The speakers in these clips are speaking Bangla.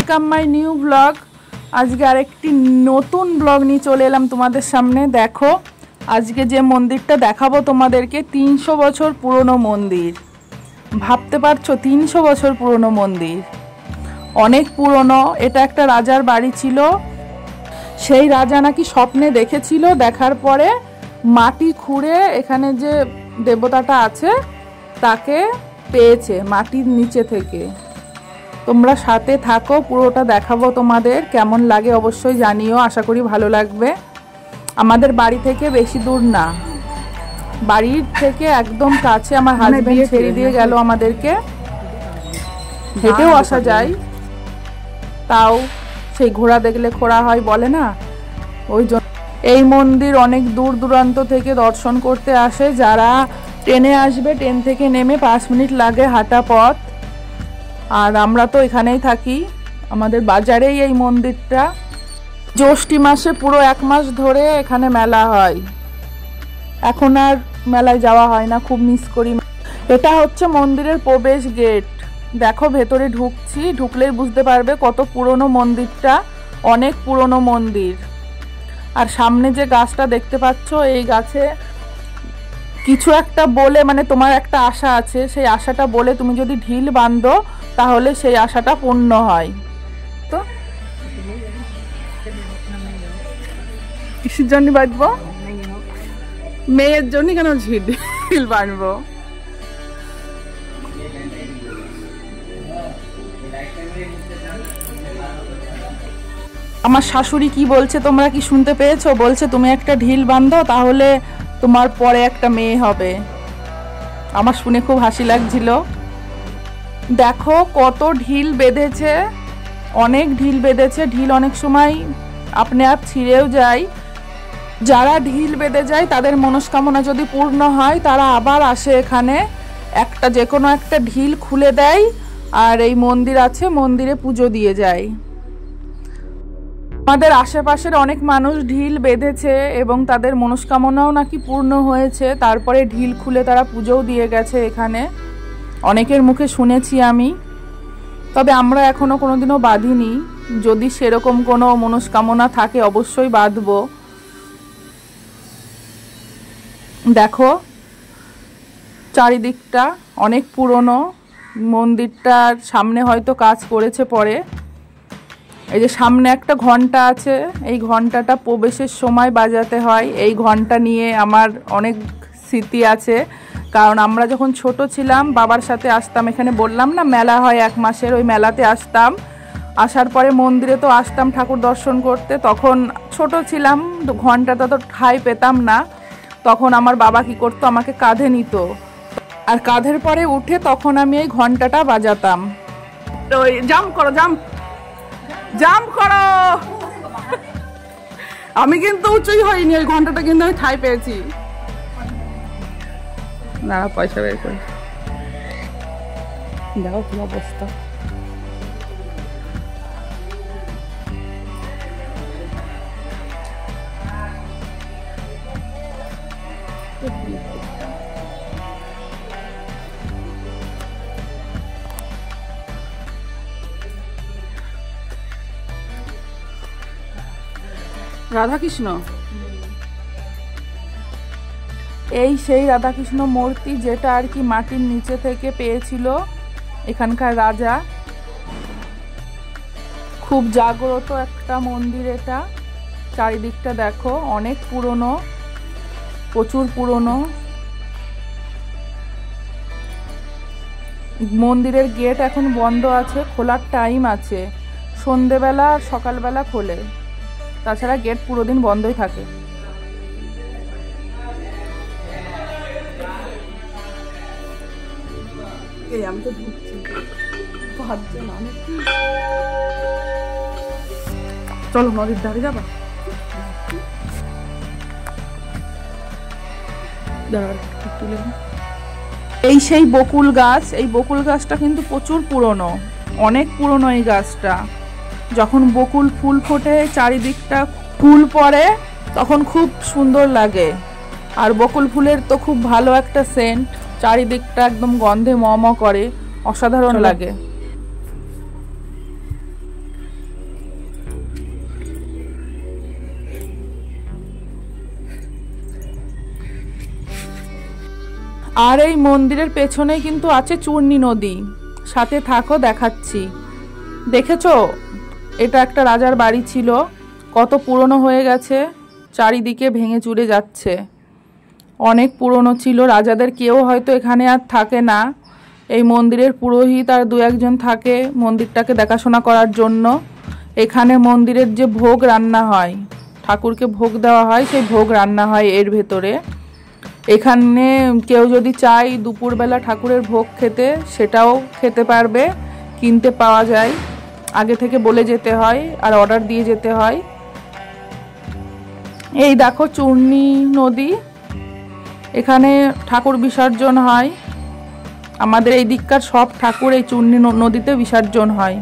Welcome my new blog. আজকে আরেকটি নতুন ব্লগ নিয়ে চলে এলাম তোমাদের সামনে। দেখো আজকে যে মন্দিরটা দেখাবো তোমাদেরকে 300 বছর পুরনো মন্দির। ভাবতে পারছো 300 বছর পুরনো মন্দির, অনেক পুরনো। এটা একটা রাজার বাড়ি ছিল। সেই রাজা নাকি স্বপ্নে দেখেছিল, দেখার পরে মাটি খুঁড়ে এখানে যে দেবতাটা আছে তাকে পেয়েছে মাটির নিচে থেকে। তোমরা সাথে থাকো, পুরোটা দেখাবো তোমাদের। কেমন লাগে অবশ্যই জানিও, আশা করি ভালো লাগবে। আমাদের বাড়ি থেকে বেশি দূর না, বাড়ির থেকে একদম কাছে। আমার হাজবেন্ড ছেড়ে দিয়ে গেল আমাদেরকে, হেঁটেও আসা যায়। তাও সেই ঘোড়া দেখলে খোড়া হয় বলে না, ওই জন্য এই মন্দির অনেক দূর দূরান্ত থেকে দর্শন করতে আসে। যারা ট্রেনে আসবে, ট্রেন থেকে নেমে 5 মিনিট লাগে হাঁটা পথ। আর আমরা তো এখানেই থাকি, আমাদের বাজারেই এই মন্দিরটা। জ্যৈষ্ঠী মাসে পুরো 1 মাস ধরে এখানে মেলা হয়। এখন আর মেলায় যাওয়া হয় না, খুব মিস করি। এটা হচ্ছে মন্দিরের প্রবেশ গেট। দেখো ভেতরে ঢুকছি, ঢুকলেই বুঝতে পারবে কত পুরনো মন্দিরটা, অনেক পুরনো মন্দির। আর সামনে যে গাছটা দেখতে পাচ্ছ, এই গাছে কিছু একটা বলে, মানে তোমার একটা আশা আছে, সেই আশাটা বলে তুমি যদি ঢিল বাঁধো তাহলে সেই আশাটা পূর্ণ হয়। তো কিসের জন্য বাঁধবো? মেয়ের জন্য। কেন ঢিল বাঁধবো? আমার শাশুড়ি কি বলছে তোমরা কি শুনতে পেয়েছো? বলছে তুমি একটা ঢিল বাঁধো, তাহলে তোমার পরে একটা মেয়ে হবে। আমার শুনে খুব হাসি লাগছিল। দেখো কত ঢিল বেঁধেছে, অনেক ঢিল বেঁধেছে। ঢিল অনেক সময় আপনি আপ ছিঁড়েও যায়। যারা ঢিল বেঁধে যায় তাদের মনস্কামনা যদি পূর্ণ হয়, তারা আবার আসে এখানে। একটা যে কোনো একটা ঢিল খুলে দেয়, আর এই মন্দির আছে, মন্দিরে পুজো দিয়ে যায়। আমাদের আশেপাশের অনেক মানুষ ঢিল বেঁধেছে এবং তাদের মনস্কামনাও নাকি পূর্ণ হয়েছে। তারপরে ঢিল খুলে তারা পুজোও দিয়ে গেছে এখানে, অনেকের মুখে শুনেছি আমি। তবে আমরা এখনো কোনোদিনও বাঁধিনি। যদি সেরকম কোনো মনস্কামনা থাকে অবশ্যই বাঁধবো। দেখো চারিদিকটা অনেক পুরনো। মন্দিরটার সামনে হয়তো কাজ করেছে পরে। এই যে সামনে একটা ঘন্টা আছে, এই ঘন্টাটা প্রবেশের সময় বাজাতে হয়। এই ঘন্টা নিয়ে আমার অনেক স্মৃতি আছে, কারণ আমরা যখন ছোট ছিলাম বাবার সাথে আসতাম। এখানে বললাম না মেলা হয় 1 মাসের, ওই মেলাতে আসতাম। আসার পরে মন্দিরে তো আসতাম ঠাকুর দর্শন করতে। তখন ছোট ছিলাম, ঘন্টাটা তো ঠাঁই পেতাম না। তখন আমার বাবা কি করতো, আমাকে কাঁধে নিত, আর কাঁধের পরে উঠে তখন আমি এই ঘন্টাটা বাজাতাম। ওই জাম্প করো, জাম্প করো। আমি কিন্তু উঁচুই হয়নি, ওই ঘন্টাটা কিন্তু আমি ঠাঁই পেয়েছি। না পয়সা বের করে দেখো কি অবস্থা। রাধাকৃষ্ণ, এই সেই রাধাকৃষ্ণ মূর্তি যেটা আর কি মাটির নিচে থেকে পেয়েছিল এখানকার রাজা। খুব জাগ্রত একটা মন্দির এটা। চারিদিকটা দেখো অনেক পুরনো, প্রচুর পুরনো। মন্দিরের গেট এখন বন্ধ আছে, খোলার টাইম আছে সন্ধেবেলা আর সকালবেলা খোলে। তাছাড়া গেট পুরো দিন বন্ধই থাকে। এই আমি তো ঢুকছি, চলো নদীর ধারে যাবা। এই সেই বকুল গাছ। এই বকুল গাছটা কিন্তু প্রচুর পুরনো, অনেক পুরনো এই গাছটা। যখন বকুল ফুল ফোটে, চারিদিকটা ফুল পড়ে, তখন খুব সুন্দর লাগে। আর বকুল ফুলের তো খুব ভালো একটা সেন্ট, চারিদিকটা একদম গন্ধে ম ম করে, অসাধারণ লাগে। আর এই মন্দিরের পেছনেই কিন্তু আছে চূর্ণী নদী। সাথে থাকো, দেখাচ্ছি। দেখেছো, এটা একটা রাজার বাড়ি ছিল, কত পুরনো হয়ে গেছে, চারিদিকে ভেঙে চুরে যাচ্ছে। অনেক পুরনো ছিল, রাজাদের কেউ হয়তো এখানে আর থাকে না। এই মন্দিরের পুরোহিত আর দু একজন থাকে মন্দিরটাকে দেখাশোনা করার জন্য। এখানে মন্দিরের যে ভোগ রান্না হয়, ঠাকুরকে ভোগ দেওয়া হয়, সেই ভোগ রান্না হয় এর ভেতরে। এখানে কেউ যদি চায় দুপুরবেলা ঠাকুরের ভোগ খেতে, সেটাও খেতে পারবে, কিনতে পাওয়া যায়। আগে থেকে বলে যেতে হয় আর অর্ডার দিয়ে যেতে হয়। এই দেখো চূর্ণী নদী, এখানে ঠাকুর বিসর্জন হয়। আমাদের এই দিককার সব ঠাকুর এই চূর্ণী নদীতে বিসর্জন হয়।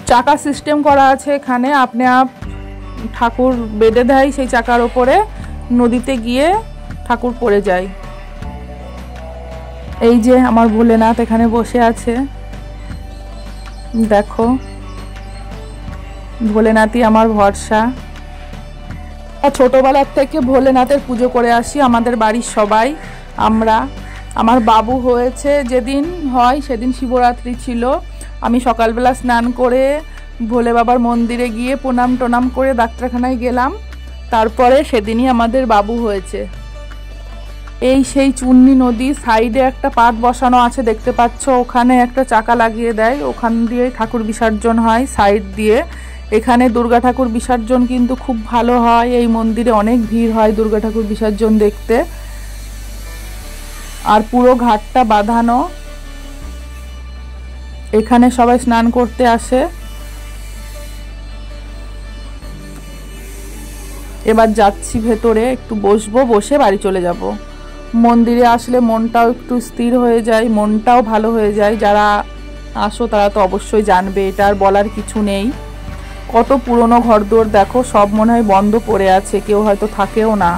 চাকা সিস্টেম করা আছে এখানে, আপনি ঠাকুর বেঁধে দেয় সেই চাকার ওপরে, নদীতে গিয়ে ঠাকুর পড়ে যায়। এই যে আমার ভোলেনাথ এখানে বসে আছে, দেখো, ভোলেনাথই আমার ভরসা। ছোটবেলার থেকে ভোলেনাথের পুজো করে আসি আমাদের বাড়ির সবাই। আমার বাবু হয়েছে যেদিন হয়, সেদিন শিবরাত্রি ছিল। আমি সকালবেলা স্নান করে ভোলে বাবার মন্দিরে গিয়ে প্রণাম টনাম করে ডাক্তারখানায় গেলাম, তারপরে সেদিনই আমাদের বাবু হয়েছে। এই সেই চূর্ণী নদী, সাইডে একটা পাত বসানো আছে দেখতে পাচ্ছ, ওখানে একটা চাকা লাগিয়ে দেয়, ওখান দিয়ে ঠাকুর বিসর্জন হয় সাইড দিয়ে। এখানে দুর্গা ঠাকুর বিসর্জন কিন্তু খুব ভালো হয়, এই মন্দিরে অনেক ভিড় হয় দুর্গা ঠাকুর বিসর্জন দেখতে। আর পুরো ঘাটটা বাঁধানো, এখানে সবাই স্নান করতে আসে। এবার যাচ্ছি ভেতরে, একটু বসবো, বসে বাড়ি চলে যাব। মন্দিরে আসলে মনটাও একটু স্থির হয়ে যায়, মনটাও ভালো হয়ে যায়। যারা আসো তারা তো অবশ্যই জানবে, এটা আর বলার কিছু নেই। কত পুরনো ঘরদোর দেখো, সব মনে হয় বন্ধ পড়ে আছে, কেউ হয়তো থাকেও না।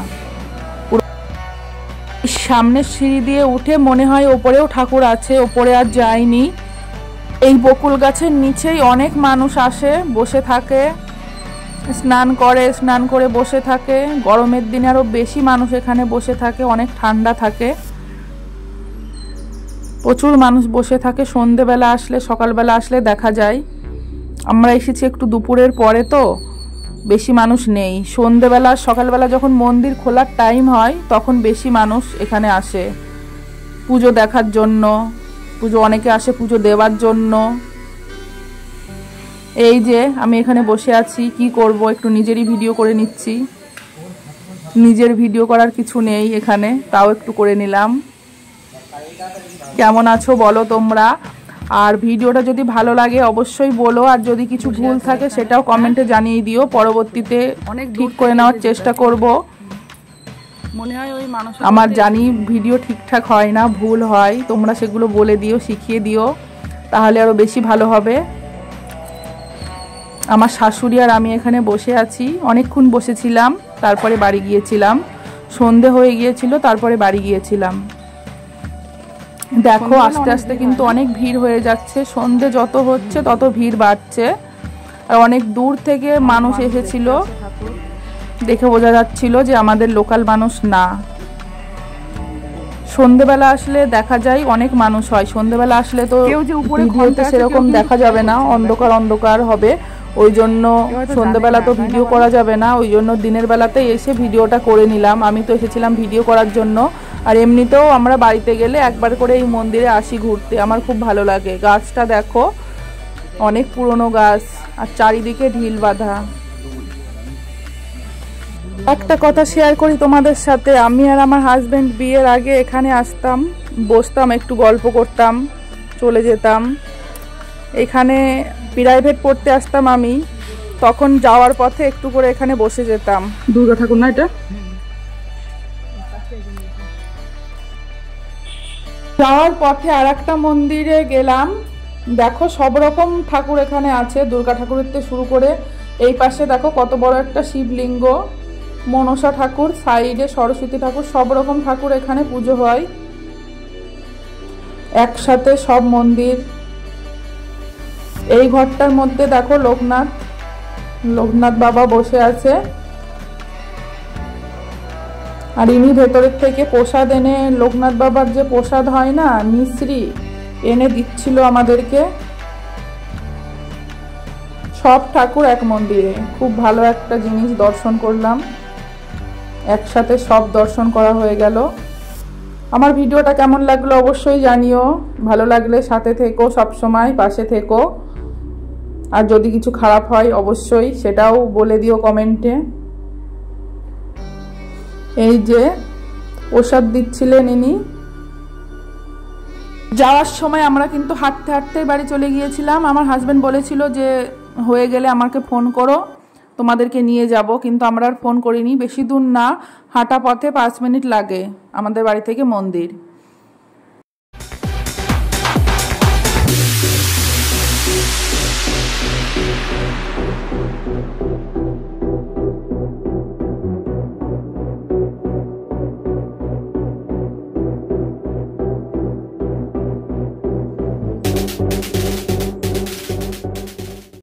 সামনের সিঁড়ি দিয়ে উঠে মনে হয় ওপরেও ঠাকুর আছে, ওপরে আর যায়নি। এই বকুল গাছের নিচেই অনেক মানুষ আসে, বসে থাকে, স্নান করে বসে থাকে। গরমের দিনে আরো বেশি মানুষ এখানে বসে থাকে, অনেক ঠান্ডা থাকে, প্রচুর মানুষ বসে থাকে। সন্ধেবেলা আসলে, সকালবেলা আসলে দেখা যায়। আমরা এসেছি একটু দুপুরের পরে, তো বেশি মানুষ নেই। সন্ধেবেলা সকালবেলা যখন মন্দির খোলার টাইম হয়, তখন বেশি মানুষ এখানে আসে পুজো দেখার জন্য। অনেকে আসে পুজো দেওয়ার জন্য। এই যে আমি এখানে বসে আছি, কি করব, একটু নিজেরই ভিডিও করে নিচ্ছি। নিজের ভিডিও করার কিছু নেই এখানে, তাও একটু করে নিলাম। কেমন আছো বলো তোমরা, আর ভিডিওটা যদি ভালো লাগে অবশ্যই বলো, আর যদি কিছু ভুল থাকে সেটাও কমেন্টে জানিয়ে দিও, পরবর্তীতে অনেক ঠিক করে নেওয়ার চেষ্টা করব। মনে হয় ওই মানুষ, আমার জানি ভিডিও ঠিকঠাক হয় না, ভুল হয়, তোমরা সেগুলো বলে দিও, শিখিয়ে দিও, তাহলে আরো বেশি ভালো হবে। আমার শাশুড়ি আর আমি এখানে বসে আছি, অনেকক্ষণ বসেছিলাম, তারপরে বাড়ি গিয়েছিলাম। সন্ধে হয়ে গিয়েছিল, তারপরে বাড়ি গিয়েছিলাম। দেখো আস্তে আস্তে কিন্তু অনেক ভিড় হয়ে যাচ্ছে, সন্ধে যত হচ্ছে তত ভিড় বাড়ছে। আর অনেক দূর থেকে মানুষ এসেছিল, দেখে বোঝা যাচ্ছিল যে আমাদের লোকাল মানুষ না। সন্ধেবেলা আসলে দেখা যায় অনেক মানুষ হয়, সন্ধেবেলা আসলে তো ভিডিওতে সেরকম দেখা যাবে না, অন্ধকার অন্ধকার হবে, ওই জন্য সন্ধেবেলা তো ভিডিও করা যাবে না। ওই জন্য দিনের বেলাতেই এসে ভিডিওটা করে নিলাম। আমি তো এসেছিলাম ভিডিও করার জন্য, আর এমনিতেও আমরা বাড়িতে গেলে একবার করে এই মন্দিরে আসি ঘুরতে, আমার খুব ভালো লাগে। গাছটা দেখো, অনেক পুরনো গাছ, আর চারিদিকে ঢিল বাঁধা। একটা কথা শেয়ার করি তোমাদের সাথে, আমি আর আমার হাজবেন্ড বিয়ের আগে এখানে আসতাম, বসতাম, একটু গল্প করতাম, চলে যেতাম। এখানে প্রাইভেট পড়তে আসতাম আমি, তখন যাওয়ার পথে একটু করে এখানে বসে যেতাম। দুর্গা ঠাকুর না এটা? যাওয়ার পথে আর একটা মন্দিরে গেলাম, দেখো সব রকম ঠাকুর এখানে আছে, দুর্গা ঠাকুরের থেকে শুরু করে। এই পাশে দেখো কত বড় একটা শিবলিঙ্গ, মনসা ঠাকুর, সাইডে সরস্বতী ঠাকুর, সব রকম ঠাকুর এখানে পুজো হয় একসাথে, সব মন্দির। এই ঘরটার মধ্যে দেখো লোকনাথ বাবা বসে আছে। আর ইনি ভেতরের থেকে প্রসাদ এনে, লোকনাথ বাবার যে প্রসাদ হয় না মিশ্রি, এনে দিচ্ছিল আমাদেরকে। সব ঠাকুর এক মন্দিরে, খুব ভালো একটা জিনিস দর্শন করলাম, একসাথে সব দর্শন করা হয়ে গেল। আমার ভিডিওটা কেমন লাগলো অবশ্যই জানিও, ভালো লাগলে সাথে থেকো, সব সময় পাশে থেকো। আর যদি কিছু খারাপ হয় অবশ্যই সেটাও বলে দিও কমেন্টে। এই যে প্রসাদ দিচ্ছিলেন ইনি। যাওয়ার সময় আমরা কিন্তু হাঁটতে হাঁটতে বাড়ি চলে গিয়েছিলাম। আমার হাজব্যান্ড বলেছিল যে হয়ে গেলে আমাকে ফোন করো, তোমাদেরকে নিয়ে যাব, কিন্তু আমরা আর ফোন করিনি। বেশি দূর না, হাঁটা পথে 5 মিনিট লাগে আমাদের বাড়ি থেকে মন্দির।